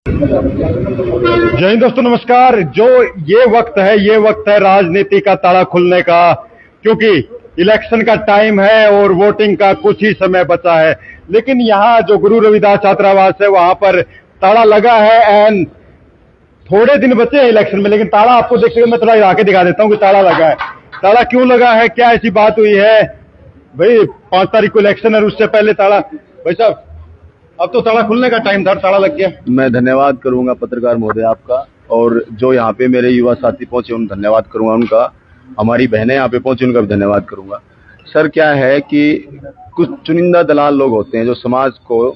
जय हिंद दोस्तों, नमस्कार। जो ये वक्त है राजनीति का ताला खुलने का, क्योंकि इलेक्शन का टाइम है और वोटिंग का कुछ ही समय बचा है। लेकिन यहाँ जो गुरु रविदास छात्रावास है वहां पर ताला लगा है एंड थोड़े दिन बचे हैं इलेक्शन में, लेकिन ताला आपको देखते हुए मैं थोड़ा आके दिखा देता हूँ कि ताला लगा है। ताला क्यों लगा है, क्या ऐसी बात हुई है? भाई 5 तारीख को इलेक्शन है, उससे पहले ताला। भाई साहब, अब तो ताला खुलने का टाइम था, ताला लग गया। मैं धन्यवाद करूंगा पत्रकार महोदय आपका, और जो यहाँ पे मेरे युवा साथी पहुंचे उन धन्यवाद करूंगा उनका। हमारी बहनें यहाँ पे पहुंची उनका भी धन्यवाद करूंगा। सर, क्या है कि कुछ चुनिंदा दलाल लोग होते हैं जो समाज को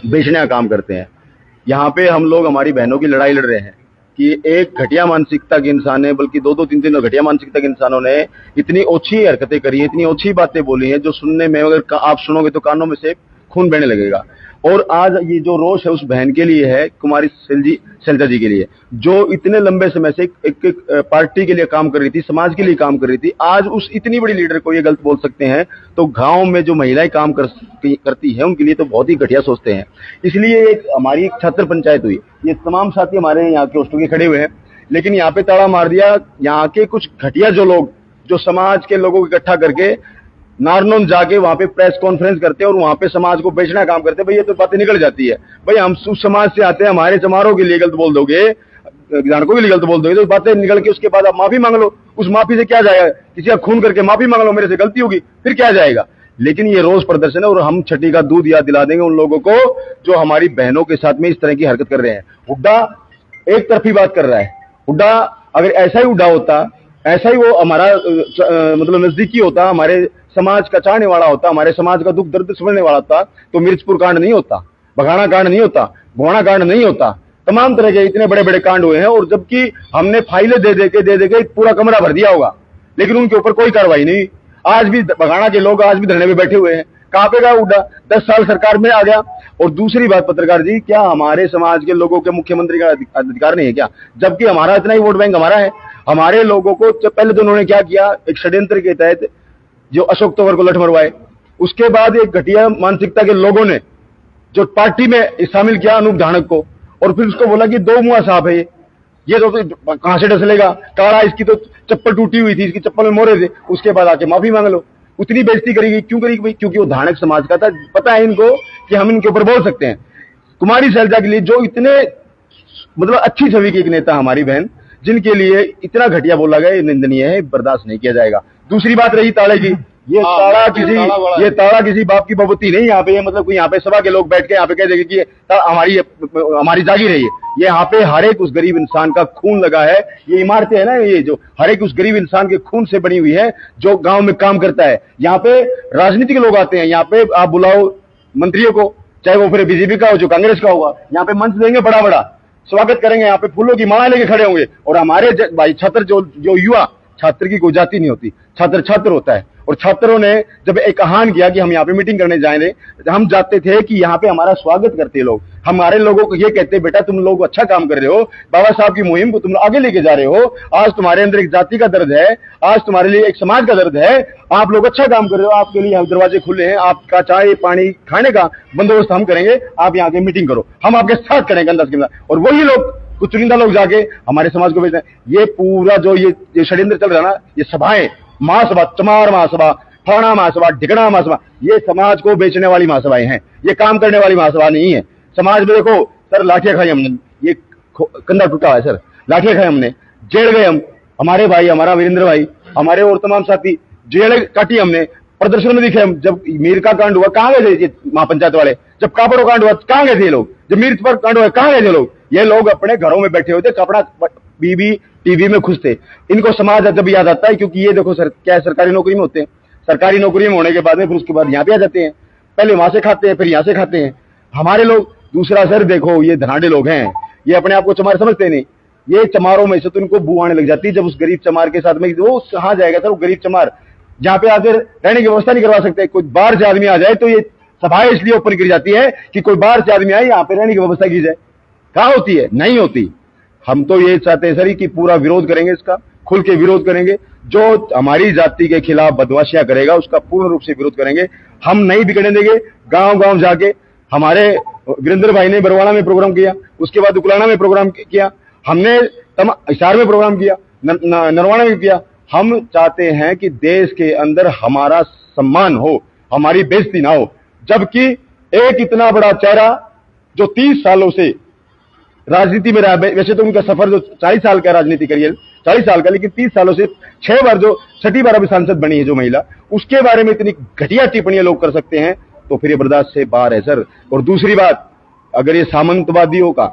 बेचने का काम करते हैं। यहाँ पे हम लोग हमारी बहनों की लड़ाई लड़ रहे हैं कि एक घटिया मानसिकता के इंसान ने, बल्कि 2-2, 3-3 घटिया मानसिकता के इंसानों ने इतनी ओछी हरकतें करी है, इतनी ओछी बातें बोली हैं, जो सुनने में अगर आप सुनोगे तो कानों में से खून बहने लगेगा। और आज ये जो रोष है उस बहन के लिए है, कुमारी शैलजा जी के लिए, जो इतने लंबे समय से एक पार्टी के लिए काम कर रही थी, समाज के लिए काम कर रही थी। आज उस इतनी बड़ी लीडर को ये गलत बोल सकते हैं, तो गांव में जो महिलाएं काम करती हैं उनके लिए तो बहुत ही घटिया सोचते हैं। इसलिए हमारी एक छात्र पंचायत हुई, ये तमाम साथी हमारे यहाँ के होस्टल के खड़े हुए हैं, लेकिन यहाँ पे ताला मार दिया। यहाँ के कुछ घटिया जो लोग, जो समाज के लोगों को इकट्ठा करके नारनौल जाके वहां पे प्रेस कॉन्फ्रेंस करते हैं और वहां पे समाज को बेचना काम करते हैं। भाई ये तो बातें निकल जाती है। भाई हम उस समाज से आते हैं, हमारे समारोह के लिए गलत बोल दोगे, जानकों के लिए गलत बोल दोगे, तो बातें निकल के उसके बाद आप माफी मांग लो। उस माफी से क्या जाएगा? किसी का खून करके माफी मांग लो, मेरे से गलती होगी, फिर क्या जाएगा? लेकिन ये रोज प्रदर्शन है और हम छठी का दूध याद दिला देंगे उन लोगों को जो हमारी बहनों के साथ में इस तरह की हरकत कर रहे हैं। हुड्डा एक तरफी बात कर रहा है। हुड्डा अगर ऐसा ही हुड्डा होता, ऐसा ही वो हमारा मतलब नजदीकी होता, हमारे समाज का चाहने वाला होता, हमारे समाज का दुख दर्द समझने वाला था, तो मिर्चपुर कांड नहीं होता, बघाना कांड नहीं होता, गोहाना कांड नहीं होता। तमाम तरह के इतने बड़े बड़े कांड हुए हैं, और जबकि हमने फाइलें दे दे के पूरा कमरा भर दिया होगा, लेकिन उनके ऊपर कोई कार्रवाई नहीं। आज भी बघाना के लोग आज भी धरने में बैठे हुए हैं। कहां पे गया हुड्डा? 10 साल सरकार में आ गया। और दूसरी बात पत्रकार जी, क्या हमारे समाज के लोगों के मुख्यमंत्री का अधिकार नहीं है क्या? जबकि हमारा इतना ही वोट बैंक हमारा है। हमारे लोगों को पहले तो उन्होंने क्या किया, एक षड्यंत्र के तहत जो अशोक तंवर को लठ मरवाए, उसके बाद एक घटिया मानसिकता के लोगों ने जो पार्टी में शामिल किया अनूप धानक को, और फिर उसको बोला कि 2 मुआ साहब है ये तो कहां से डसलेगा, काला, इसकी तो चप्पल टूटी हुई थी, इसकी चप्पल में मोरे थे, उसके बाद आके माफी मांग लो। उतनी बेइज्जती करेगी क्यों करेगी भाई? क्योंकि वो धानक समाज का था। पता है इनको कि हम इनके ऊपर बोल सकते हैं। कुमारी शैलजा के लिए, जो इतने मतलब अच्छी छवि की एक नेता हमारी बहन, जिनके लिए इतना घटिया बोला गया, निंदनीय है, बर्दाश्त नहीं किया जाएगा। दूसरी बात रही ताले की, ये ताला किसी बाप की बबूती नहीं। यहाँ पे मतलब कोई यहाँ पे सभा के लोग बैठ के यहाँ पे कह देंगे कि हमारी जागीर है। ये यहाँ पे हर एक उस गरीब इंसान का खून लगा है। ये इमारतें है ना, ये जो हर एक उस गरीब इंसान के खून से बनी हुई है, जो गांव में काम करता है। यहाँ पे राजनीतिक लोग आते हैं, यहाँ पे आप बुलाओ मंत्रियों को, चाहे वो फिर बीजेपी का हो, जो कांग्रेस का होगा, यहाँ पे मंच देंगे, बड़ा बड़ा स्वागत करेंगे, यहाँ पे फूलों की माला लेके खड़े होंगे। और हमारे भाई छात्र, जो युवा, छात्र की कोई जाति नहीं होती, छात्र छात्र होता है। और छात्रों ने जब एक आह्वान किया कि हम यहाँ पे मीटिंग करने जाएंगे, हम जाते थे कि यहाँ पे हमारा स्वागत करते लोग, हमारे लोगों को ये कहते, बेटा तुम लोग अच्छा काम कर रहे हो, बाबा साहब की मुहिम को तुम आगे लेके जा रहे हो, आज तुम्हारे अंदर एक जाति का दर्द है, आज तुम्हारे लिए एक समाज का दर्द है, आप लोग अच्छा काम कर रहे हो, आपके लिए यहाँ दरवाजे खुले हैं, आपका चाय पानी खाने का बंदोबस्त हम करेंगे, आप यहाँ के मीटिंग करो, हम आपके साथ करेंगे अंदाज के साथ। और वही लोग, कुछ चुनिंदा लोग जाके हमारे समाज को बेच रहे हैं। ये पूरा जो ये षड्यंत्र चल रहा है ना, ये सभाएं, महासभा, चमार महासभा, फलाना महासभा, ढिकना महासभा, ये समाज को बेचने वाली महासभाएं हैं, ये काम करने वाली महासभा नहीं है। समाज में देखो सर, लाठियां खाई हमने, ये कंधा टूटा है सर, लाठियां खाई हमने, जेल गए हम, हमारे भाई, हमारा वीरेंद्र भाई, हमारे और तमाम साथी, जेल काटी हमने, प्रदर्शन में दिखे हम। जब मीर का कांड हुआ कहां गए थे महापंचायत वाले? जब कापड़ो कांड हुआ कहां गए थे लोग? जब मीर पर कांड हुआ कहां गए थे लोग? ये लोग अपने घरों में बैठे हुए थे, कपड़ा बीबी टीवी में खुश थे। इनको समाज जब याद आता है, क्योंकि ये देखो सर, क्या है, सरकारी नौकरी में होते हैं, सरकारी नौकरी में होने के बाद में फिर उसके बाद यहाँ पे आ जाते हैं, पहले वहां से खाते हैं, फिर यहाँ से खाते हैं हमारे लोग। दूसरा सर देखो, ये धनाढ़े लोग हैं, ये अपने आप को चमार समझते नहीं। ये चमारों में से तो इनको बू आने लग जाती है, जब उस गरीब चमार के साथ में, वो कहाँ जाएगा सर वो गरीब चमार, जहाँ पे आकर रहने की व्यवस्था नहीं करवा सकते। कोई बाहर से आदमी आ जाए तो ये सभाएं इसलिए ओपन की जाती है कि कोई बाहर से आदमी आए, यहाँ पे रहने की व्यवस्था की जाए। कहाँ होती है? नहीं होती। हम तो ये चाहते हैं सर कि पूरा विरोध करेंगे, इसका खुल के विरोध करेंगे। जो हमारी जाति के खिलाफ बदमाशियां करेगा उसका पूर्ण रूप से विरोध करेंगे। हम नहीं बिगड़ने देंगे। गांव गांव जाके हमारे वीरेंद्र भाई ने बरवाड़ा में प्रोग्राम किया, उसके बाद उकलाना में प्रोग्राम किया, हमने हिसार में प्रोग्राम किया, नरवाना में किया। हम चाहते हैं कि देश के अंदर हमारा सम्मान हो, हमारी बेइज्जती ना हो। जबकि एक इतना बड़ा चेहरा जो 30 सालों से राजनीति में रहा, वैसे तो उनका सफर जो 40 साल का राजनीति करियर 40 साल का, लेकिन 30 सालों से 6 बार जो 6ठी बार अभी सांसद बनी है जो महिला, उसके बारे में इतनी घटिया टिप्पणियां लोग कर सकते हैं, तो फिर ये बर्दाश्त से बाहर है सर। और दूसरी बात, अगर ये सामंतवादियों का,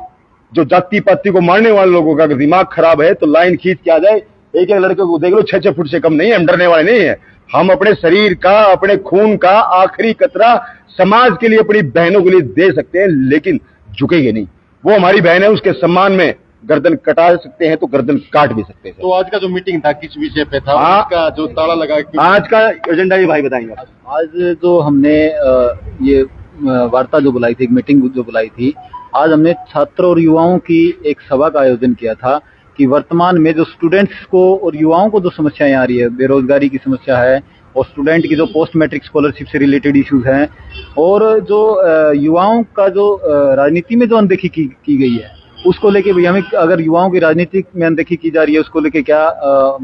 जो जाति पाति को मारने वाले लोगों का अगर दिमाग खराब है तो लाइन खींच के आ जाए। एक एक लड़के को देख लो 6-6 फुट से कम नहीं है, हम डरने वाले नहीं है। हम अपने शरीर का, अपने खून का आखिरी कतरा समाज के लिए, अपनी बहनों के लिए दे सकते हैं, लेकिन झुकेंगे नहीं। वो हमारी बहन है, उसके सम्मान में गर्दन कटा सकते हैं तो गर्दन काट भी सकते हैं। तो आज का जो मीटिंग था किस विषय पे था, उसका जो ताला लगा, आज का एजेंडा ये भाई बताएंगे। आज जो हमने ये वार्ता जो बुलाई थी, एक मीटिंग जो बुलाई थी, आज हमने छात्र और युवाओं की एक सभा का आयोजन किया था कि वर्तमान में जो स्टूडेंट्स को और युवाओं को जो समस्याएं आ रही है, बेरोजगारी की समस्या है और स्टूडेंट की जो पोस्ट मैट्रिक स्कॉलरशिप से रिलेटेड इश्यूज हैं, और जो युवाओं का जो राजनीति में जो अनदेखी की गई है, उसको लेके भी हमें, अगर युवाओं की राजनीति में अनदेखी की जा रही है, उसको लेके क्या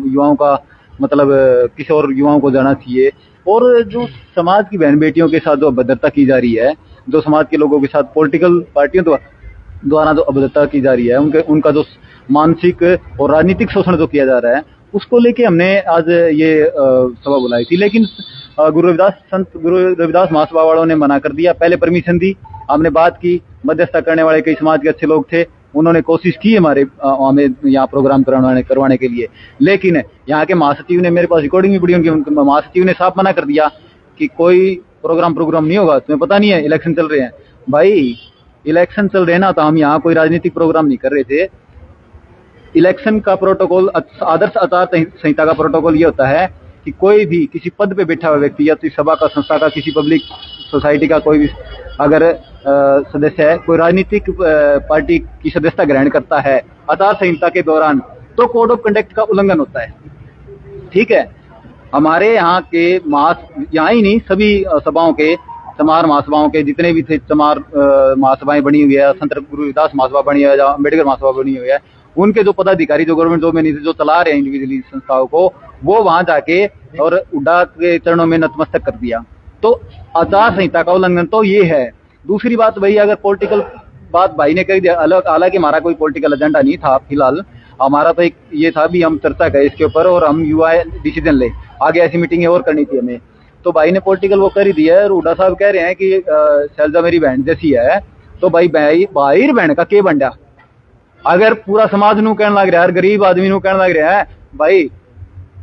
युवाओं का मतलब किसी और युवाओं को जाना चाहिए। और जो समाज की बहन बेटियों के साथ जो अभद्रता की जा रही है, जो समाज के लोगों के साथ पॉलिटिकल पार्टियों द्वारा जो अभद्रता की जा रही है, उनका जो मानसिक और राजनीतिक शोषण जो किया जा रहा है, उसको लेके हमने आज ये सभा बुलाई थी। लेकिन संत गुरु रविदास महासभा वालों ने मना कर दिया। पहले परमिशन दी, हमने बात की, मध्यस्थता करने वाले कई समाज के अच्छे लोग थे, उन्होंने कोशिश की हमें यहाँ प्रोग्राम करवाने के लिए, लेकिन यहाँ के महासचिव ने, मेरे पास रिकॉर्डिंग भी पड़ी उनकी, महासचिव ने साफ मना कर दिया कि कोई प्रोग्राम नहीं होगा। तुम्हें पता नहीं है इलेक्शन चल रहे हैं? भाई इलेक्शन चल रहे हैं ना, तो हम यहाँ कोई राजनीतिक प्रोग्राम नहीं कर रहे थे। इलेक्शन का प्रोटोकॉल, आदर्श आचार संहिता का प्रोटोकॉल ये होता है कि कोई भी किसी पद पे बैठा हुआ व्यक्ति या तो सभा का, संस्था का, किसी पब्लिक सोसाइटी का कोई भी अगर सदस्य है, कोई राजनीतिक पार्टी की सदस्यता ग्रहण करता है आचार संहिता के दौरान, तो कोड ऑफ कंडक्ट का उल्लंघन होता है। ठीक है, हमारे यहाँ के यहाँ ही नहीं, सभी सभाओं के, चमार महासभाओं के जितने भी थे, चमार महासभाएं बनी हुई है, संत गुरु रविदास महासभा बनी हुई है, अम्बेडकर महासभा बनी हुई है, उनके जो पदाधिकारी, जो गवर्नमेंट जॉब में जो चला रहे हैं इंडिविजुअली संस्थाओं को, वो वहां जाके और उड्डा के चरणों में नतमस्तक कर दिया। तो आचार संहिता का उल्लंघन तो ये है। दूसरी बात, भाई अगर पॉलिटिकल बात भाई ने कही, हालांकि हमारा कोई पॉलिटिकल एजेंडा नहीं था फिलहाल, हमारा तो एक ये था भी हम चर्चा करें इसके ऊपर और हम युवा डिसीजन ले, आगे ऐसी मीटिंगें और करनी थी हमें। तो भाई ने पॉलिटिकल वो कर ही दिया है। और हुड्डा साहब कह रहे हैं कि शैलजा मेरी बहन जैसी है, तो भाई भाई बहन का के बंडा, अगर पूरा समाज नू कहने लग रहा है, गरीब आदमी नू कहने लग रहा है, भाई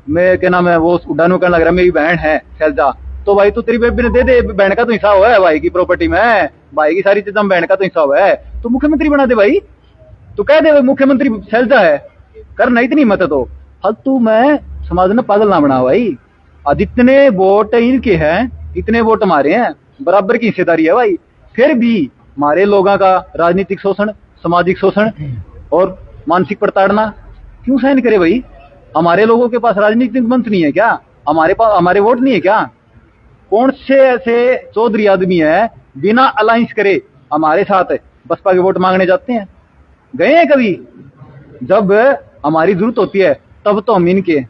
मैं क्या नाम है, वो हुड्डा नू कहने लग रहा है मेरी बहन है शैलजा, तो भाई तू तेरी बेबी ने दे दे, बहन का तो हिस्सा हुआ है भाई की प्रॉपर्टी में, भाई की सारी चीजें बहन का तो हिस्सा हुआ है, तो मुख्यमंत्री बना दे भाई, तो कह दे मुख्यमंत्री शैलजा है, करना इतनी मत तो फालतू में समाज ने पागल ना बना भाई। जितने वोट इनके हैं इतने वोट हमारे हैं, बराबर की हिस्सेदारी है भाई। फिर भी हमारे लोगों का राजनीतिक शोषण, सामाजिक शोषण और मानसिक प्रताड़ना क्यों सहन करे भाई? हमारे लोगों के पास राजनीतिक मंच नहीं है क्या? हमारे पास हमारे वोट नहीं है क्या? कौन से ऐसे चौधरी आदमी है बिना अलायंस करे हमारे साथ बसपा के वोट मांगने जाते हैं? गए हैं कभी? जब हमारी जरूरत होती है तब तो हम इनके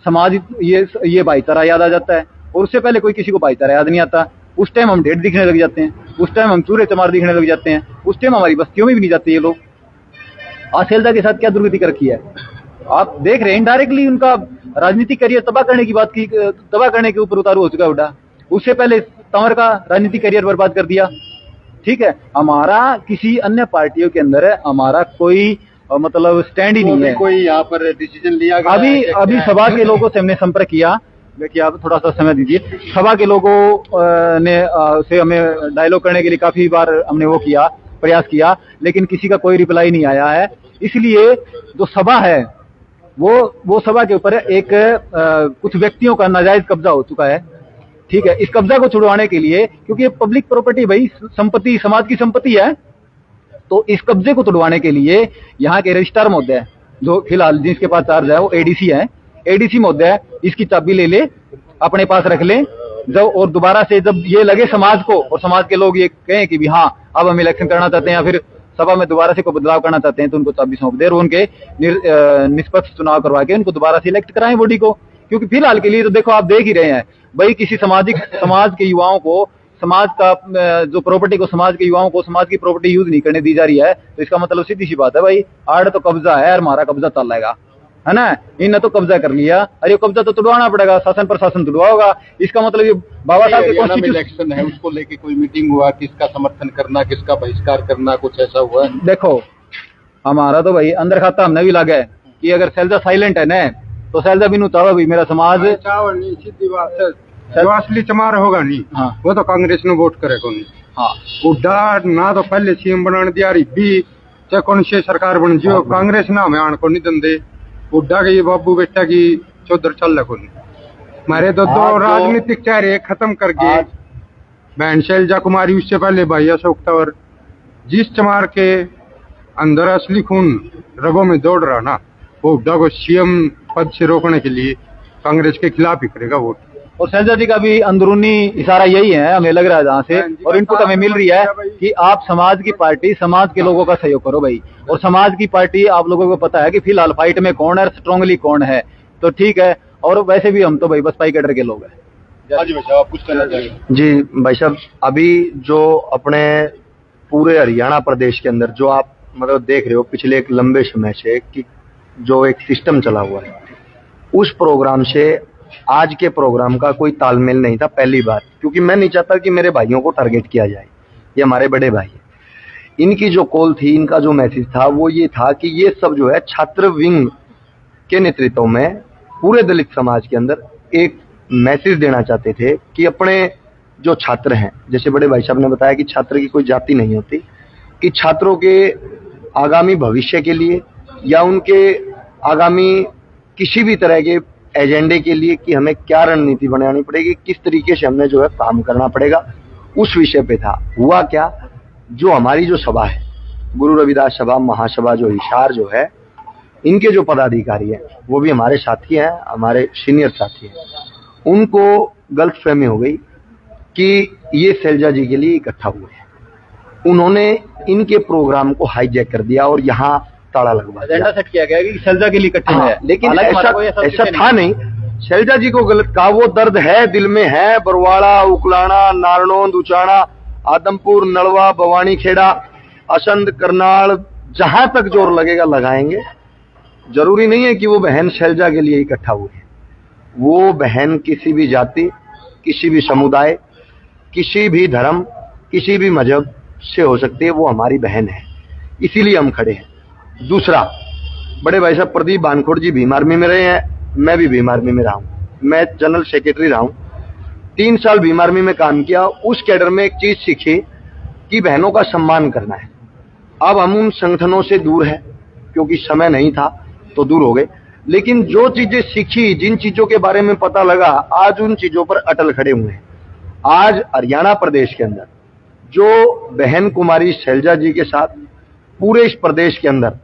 समाज ये भाईचारा याद आ जाता है, और उससे पहले कोई किसी को भाईचारा याद नहीं आता। उस टाइम हम ढेर दिखने लग जाते हैं, उस टाइम हम चूरे चमार दिखने लग जाते हैं, उस टाइम हमारी बस्तियों में भी नहीं जाते ये लोग। शैलजा के साथ क्या दुर्गति कर रखी है आप देख रहे हैं। इनडायरेक्टली उनका राजनीतिक करियर तबाह करने की बात की, तबाह करने के ऊपर उतारू हो चुका है हुड्डा। उससे पहले तंवर का राजनीतिक करियर बर्बाद कर दिया। ठीक है, हमारा किसी अन्य पार्टियों के अंदर हमारा कोई मतलब स्टैंड ही नहीं है। कोई यहाँ पर डिसीजन लिया गया? अभी सभा के लोगों से हमने संपर्क किया, देखिए आप थोड़ा सा समय दीजिए। सभा के लोगों ने से हमें डायलॉग करने के लिए काफी बार हमने वो किया, प्रयास किया, लेकिन किसी का कोई रिप्लाई नहीं आया है। इसलिए जो सभा है वो सभा के ऊपर एक कुछ व्यक्तियों का नाजायज कब्जा हो चुका है। ठीक है, इस कब्जा को छुड़वाने के लिए, क्योंकि ये पब्लिक प्रॉपर्टी भाई, संपत्ति समाज की संपत्ति है, तो इस कब्जे को छुड़वाने के लिए यहाँ के रजिस्ट्रार महोदय जो फिलहाल जिसके पास चार्ज है वो एडीसी है, एडीसी महोदय इसकी चाबी ले ले, अपने पास रख ले जब और दोबारा से जब ये लगे समाज को और समाज के लोग ये कहें कि भी हाँ अब हम इलेक्शन करना चाहते हैं या फिर सभा में दोबारा से कोई बदलाव करना चाहते हैं, तो उनको चाबी सौंप दे और उनके निष्पक्ष चुनाव करवा के उनको दोबारा से इलेक्ट कराएं बॉडी को। क्योंकि फिलहाल के लिए तो देखो आप देख ही रहे हैं भाई, किसी समाज के युवाओं को समाज का जो प्रॉपर्टी को समाज के युवाओं को समाज की प्रॉपर्टी यूज नहीं करने दी जा रही है, तो इसका मतलब सीधी सी बात है भाई, आड़ तो कब्जा है और हमारा कब्जा चलेगा, है ना। इनने तो कब्जा कर लिया, अरे कब्जा तो तुड़वाना पड़ेगा, शासन प्रशासन तुड़वा होगा। इसका मतलब ये बाबा साहब के कॉन्स्टिट्यूशन इलेक्शन है उसको लेके कोई मीटिंग हुआ, किसका समर्थन करना किसका बहिष्कार करना, कुछ ऐसा हुआ है? देखो हमारा तो भाई अंदर खाता हमने भी लगा है कि अगर शैलजा साइलेंट है ना तो शैलजा भी चाहो भाई मेरा समाज चावल नहीं, सीधी बात है, जो असली चमार होगा नहीं हाँ वो तो कांग्रेस ने वोट करेगा नहीं। हाँ बुढ़ा ना तो पहले सीएम बनाने दिया रही भी, चाहे कौन सी सरकार बन जियो, कांग्रेस ना हमें आण को नहीं दंदे। बुढ़ा के ये बाबू बेटा की चौधर चल रहा नहीं, हमारे तो दो राजनीतिक चेहरे खत्म करके बहन शैलजा कुमारी, उससे पहले भाई अशोक तंवर, जिस चमार के अंदर असली खून रगों में दौड़ रहा ना, वो बुढ़ा को सीएम पद से रोकने के लिए कांग्रेस के खिलाफ ही करेगा वोट। और शैलजा जी का भी अंदरूनी इशारा यही है, हमें लग रहा है जहाँ से, और इनपुट हमें मिल रही है कि आप समाज की पार्टी, समाज के लोगों का सहयोग करो भाई। और समाज की पार्टी आप लोगों को पता है कि फिलहाल फाइट में कौन है, स्ट्रांगली कौन है, तो ठीक है। और वैसे भी हम तो भाई बसपा कैडर के लोग हैं। हाँ जी भाई साहब, आप कुछ कहना चाहेंगे? जी भाई साहब, अभी जो अपने पूरे हरियाणा प्रदेश के अंदर जो आप मतलब देख रहे हो पिछले एक लंबे समय से कि जो एक सिस्टम चला हुआ है, उस प्रोग्राम से आज के प्रोग्राम का कोई तालमेल नहीं था। पहली बात, क्योंकि मैं नहीं चाहता कि मेरे भाइयों को टारगेट किया जाए, ये हमारे बड़े भाई हैं। इनकी जो कॉल थी, इनका जो मैसेज था वो ये था कि ये सब जो है छात्र विंग के नेतृत्व में पूरे दलित समाज के अंदर एक मैसेज देना चाहते थे कि अपने जो छात्र हैं, जैसे बड़े भाई साहब ने बताया कि छात्र की कोई जाति नहीं होती, कि छात्रों के आगामी भविष्य के लिए या उनके आगामी किसी भी तरह के एजेंडे के लिए कि हमें क्या रणनीति बनानी पड़ेगी, किस तरीके से हमें जो है काम करना पड़ेगा, उस विषय पे था। हुआ क्या, जो हमारी जो सभा है, गुरु रविदास सभा महासभा जो हिसार जो है, इनके जो पदाधिकारी हैं वो भी हमारे साथी हैं, हमारे सीनियर साथी हैं, उनको गलतफहमी हो गई कि ये शैलजा जी के लिए इकट्ठा हुए हैं। उन्होंने इनके प्रोग्राम को हाईजैक कर दिया और यहाँ ताला लगवा दिया। एजेंडा सेट किया गया कि शैलजा के लिए इकट्ठे हैं, लेकिन ऐसा था नहीं। शैलजा जी को गलत कहा, वो दर्द है दिल में है। बरवाड़ा, उकलाना, नारनौंद, उचाना, आदमपुर, नलवा, भवानी खेड़ा, असंध, करनाल, जहां तक जोर लगेगा लगाएंगे। जरूरी नहीं है कि वो बहन शैलजा के लिए इकट्ठा हुए हैं। वो बहन किसी भी जाति, किसी भी समुदाय, किसी भी धर्म, किसी भी मजहब से हो सकती है, वो हमारी बहन है, इसीलिए हम खड़े हैं। दूसरा, बड़े भाई साहब प्रदीप बानखोड़ जी भीम आर्मी में रहे हैं, मैं भी भीम आर्मी में रहा हूं, मैं जनरल सेक्रेटरी रहा हूं, 3 साल भीम आर्मी में काम किया। उस कैडर में एक चीज सीखी कि बहनों का सम्मान करना है। अब हम उन संगठनों से दूर है, क्योंकि समय नहीं था तो दूर हो गए, लेकिन जो चीजें सीखी, जिन चीजों के बारे में पता लगा, आज उन चीजों पर अटल खड़े हुए हैं। आज हरियाणा प्रदेश के अंदर जो बहन कुमारी शैलजा जी के साथ पूरे इस प्रदेश के अंदर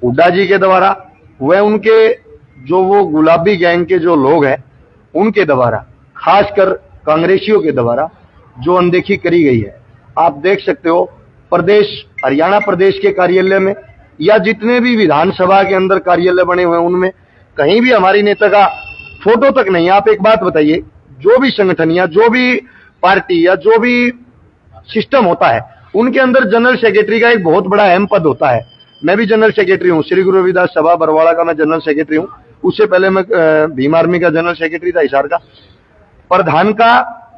हुड्डा जी के द्वारा, वह उनके जो वो गुलाबी गैंग के जो लोग हैं उनके द्वारा, खासकर कांग्रेसियों के द्वारा जो अनदेखी करी गई है, आप देख सकते हो। प्रदेश, हरियाणा प्रदेश के कार्यालय में या जितने भी विधानसभा के अंदर कार्यालय बने हुए हैं, उनमें कहीं भी हमारी नेता का फोटो तक नहीं। आप एक बात बताइए, जो भी संगठन या जो भी पार्टी या जो भी सिस्टम होता है, उनके अंदर जनरल सेक्रेटरी का एक बहुत बड़ा अहम पद होता है। मैं भी जनरल सेक्रेटरी हूँ, श्री गुरु रविदास सभा बरवाड़ा का मैं जनरल सेक्रेटरी हूँ। उससे पहले मैं भीम आर्मी का जनरल सेक्रेटरी था, हिसार का। प्रधान का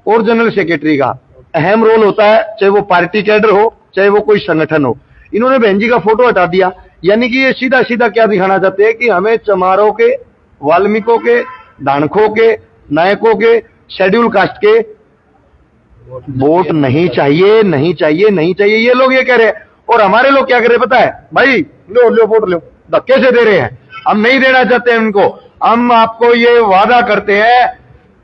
और जनरल सेक्रेटरी का अहम रोल होता है, चाहे वो पार्टी कैडर हो, चाहे वो कोई संगठन हो। इन्होंने बहन जी का फोटो हटा दिया, यानी कि ये सीधा सीधा क्या दिखाना चाहते हैं कि हमें चमारों के, वाल्मीकों के, दानखों के, नायकों के, शेड्यूल कास्ट के वोट नहीं चाहिए, नहीं चाहिए, नहीं चाहिए, ये लोग ये कह रहे हैं। और हमारे लोग क्या कर रहे हैं पता है भाई, लो लो वोट लो, धक्के से दे रहे हैं। हम नहीं देना चाहते हैं उनको। हम आपको ये वादा करते हैं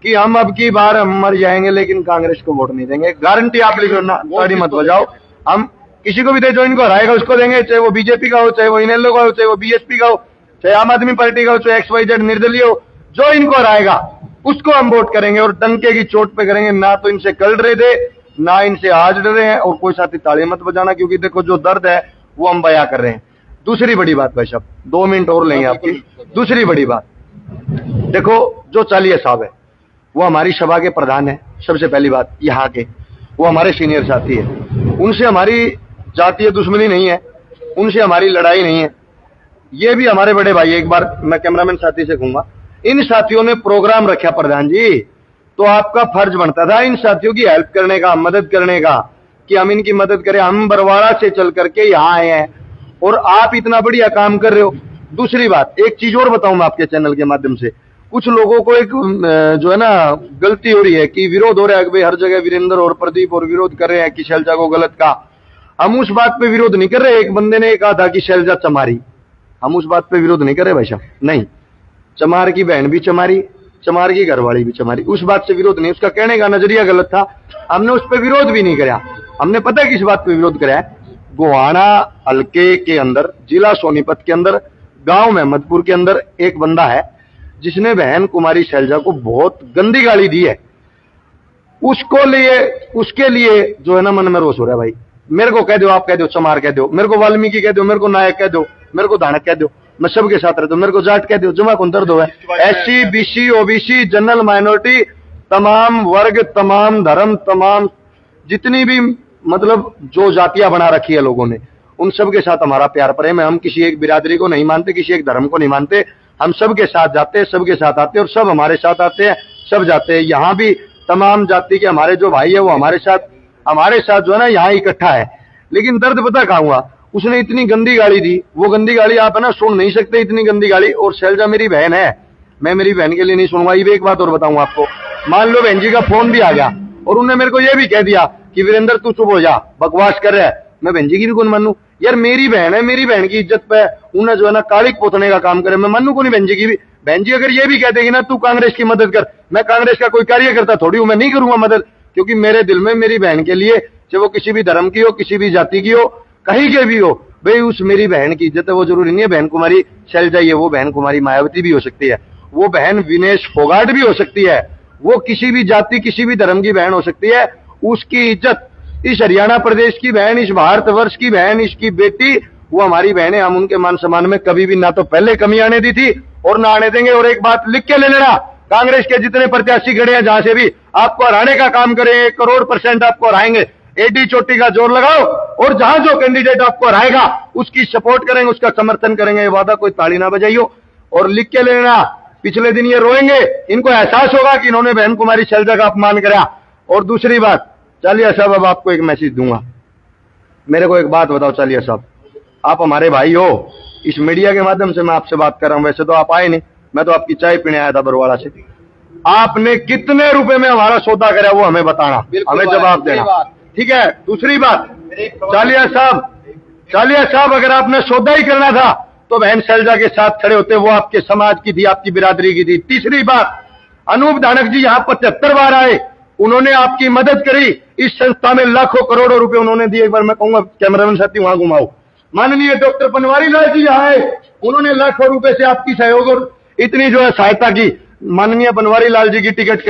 कि हम अब की बार हम मर जाएंगे लेकिन कांग्रेस को वोट नहीं देंगे। गारंटी आप लिखो ना, गाड़ी मत बजाओ। हम किसी को भी दे, जो इनको हराएगा उसको देंगे, चाहे वो बीजेपी का हो, चाहे वो इनेलो का हो, चाहे वो बीएसपी का हो, चाहे आम आदमी पार्टी का हो, चाहे XYZ निर्दलीय हो, जो इनको हराएगा उसको हम वोट करेंगे और डंके की चोट पे करेंगे। ना तो इनसे कल रहे थे, ना इनसे आज डर रहे हैं। और कोई साथी ताली मत बजाना, क्योंकि देखो जो दर्द है वो हम बयां कर रहे हैं। दूसरी बड़ी बात भाई साहब, 2 मिनट और लेंगे आपकी। दूसरी बड़ी बात, देखो जो चालिया साहब है वो हमारी सभा के प्रधान है। सबसे पहली बात यहाँ के, वो हमारे सीनियर साथी है। उनसे हमारी जातीय दुश्मनी नहीं है, उनसे हमारी लड़ाई नहीं है। ये भी हमारे बड़े भाई। एक बार मैं कैमरामैन साथी से कहूंगा, इन साथियों ने प्रोग्राम रखा प्रधान जी, तो आपका फर्ज बनता था इन साथियों की हेल्प करने का, मदद करने का, कि हम इनकी मदद करें। हम बरवाड़ा से चल करके यहाँ आए हैं और आप इतना बढ़िया काम कर रहे हो। दूसरी बात, एक चीज और बताऊं मैं आपके चैनल के माध्यम से, कुछ लोगों को एक जो है ना गलती हो रही है कि विरोध हो रहा है कि भाई हर जगह वीरेंद्र और प्रदीप और विरोध कर रहे हैं कि शैलजा को गलत कहा। हम उस बात पे विरोध नहीं कर रहे। एक बंदे ने कहा था कि शैलजा चमारी, हम उस बात पे विरोध नहीं कर रहे भाई साहब। नहीं, चमार की बहन भी चमारी, चमार की घरवाली भी चमारी, उस बात से विरोध नहीं। उसका कहने का नजरिया गलत था, हमने उस पर विरोध भी नहीं कराया। हमने पता है किस बात पे विरोध कराया? गोहाना हल्के के अंदर, जिला सोनीपत के अंदर, गांव महमदपुर के अंदर एक बंदा है जिसने बहन कुमारी शैलजा को बहुत गंदी गाली दी है। उसके लिए जो है ना मन में रोष हो रहा है भाई। मेरे को कह दो, आप कह दो चमार कह दो, मेरे को वाल्मीकि कह दो, मेरे को नायक कह दो, मेरे को धानक कह दो, मैं सबके साथ रहता हूं। मेरे को जाट कह दो, जमा कौन दर्द हो है। SC BC OBC general minority, तमाम वर्ग, तमाम धर्म, तमाम जितनी भी मतलब जो जातियां बना रखी है लोगों ने, उन सब के साथ हमारा प्यार प्रेम है। हम किसी एक बिरादरी को नहीं मानते, किसी एक धर्म को नहीं मानते। हम सबके साथ जाते हैं, सबके साथ आते हैं और सब हमारे साथ आते हैं, सब जाते हैं। यहाँ भी तमाम जाति के हमारे जो भाई है वो हमारे साथ जो है ना यहाँ इकट्ठा है। लेकिन दर्द पता कहाँ हुआ? उसने इतनी गंदी गाली दी, वो गंदी गाली आप है ना सुन नहीं सकते, इतनी गंदी गाली। और शैलजा मेरी बहन है, मैं मेरी बहन के लिए नहीं सुनूंगा। ये भी एक बात और बताऊंगा आपको, मान लो बहन जी का फोन भी आ गया और उन्होंने मेरे को ये भी कह दिया कि वीरेंद्र तू चुप हो जा, बकवास कर रहा है, मैं बहन जी की भी कौन मानू? यार मेरी बहन है, मेरी बहन की इज्जत पे उन्हें जो है ना कालिक पोतने का काम करे, मैं मानू को नहीं बहन जी की भी? बहन जी अगर ये भी कह देगी ना तू कांग्रेस की मदद कर, मैं कांग्रेस का कोई कार्यकर्ता थोड़ी हूं, मैं नहीं करूंगा मदद। क्योंकि मेरे दिल में मेरी बहन के लिए, चाहे वो किसी भी धर्म की हो, किसी भी जाति की हो, कहीं के भी हो, भाई उस मेरी बहन की इज्जत है। वो जरूरी नहीं है बहन कुमारी शैलजा ही है, वो बहन कुमारी मायावती भी हो सकती है, वो बहन विनेश फोगाट भी हो सकती है, वो किसी भी जाति किसी भी धर्म की बहन हो सकती है। उसकी इज्जत इस हरियाणा प्रदेश की बहन, इस भारतवर्ष की बहन, इसकी बेटी, वो हमारी बहन है। हम उनके मान सम्मान में कभी भी ना तो पहले कमी आने दी थी और ना आने देंगे। और एक बात लिख के ले लेना, कांग्रेस के जितने प्रत्याशी खड़े हैं जहां से भी, आपको हराने का काम करें, 1 करोड़% आपको हराएंगे। एडी चोटी का जोर लगाओ और जहां जो कैंडिडेट आपको हराएगा उसकी सपोर्ट करेंगे, उसका समर्थन करेंगे। ये वादा कोई ताली ना बजाइयो। और लिख के लेना, पिछले दिन ये रोएंगे, इनको एहसास होगा कि इन्होंने बहन कुमारी शैलजा का अपमान करा। और दूसरी बात, चालिया साहब अब आपको एक मैसेज दूंगा। मेरे को एक बात बताओ चालिया साहब, आप हमारे भाई हो, इस मीडिया के माध्यम से मैं आपसे बात कर रहा हूं। वैसे तो आप आए नहीं, मैं तो आपकी चाय पीने आया था बरवाड़ा से। आपने कितने रुपए में हमारा सौदा करा वो हमें बताना, हमें जवाब देना, ठीक है? दूसरी बात, चालिया साहब अगर आपने सौदा ही करना था तो बहन शैलजा के साथ खड़े होते, वो आपके समाज की थी, आपकी बिरादरी की थी। तीसरी बात, अनूप धानक जी यहाँ 75 बार आए, उन्होंने आपकी मदद करी। इस संस्था में लाखों करोड़ों रुपए उन्होंने दिए। एक बार मैं कहूंगा कैमरामैन साथी वहां घुमाओ। माननीय डॉक्टर बनवारी लाल जी यहाँ आए, उन्होंने लाखों रुपए से आपकी सहयोग और इतनी जो है सहायता की। माननीय बनवारी लाल जी की टिकट